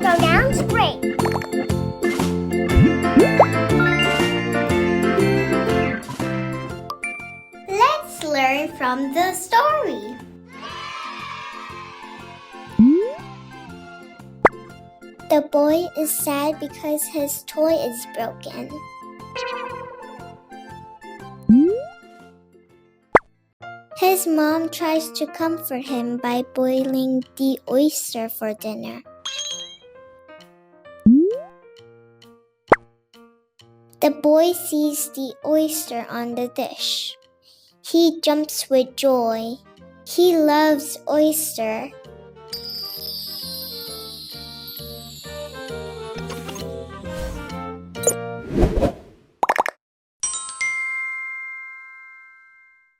Pronouns break. Let's learn from the story. The boy is sad because his toy is broken. His mom tries to comfort him by boiling the oyster for dinner. The boy sees the oyster on the dish. He jumps with joy. He loves oyster.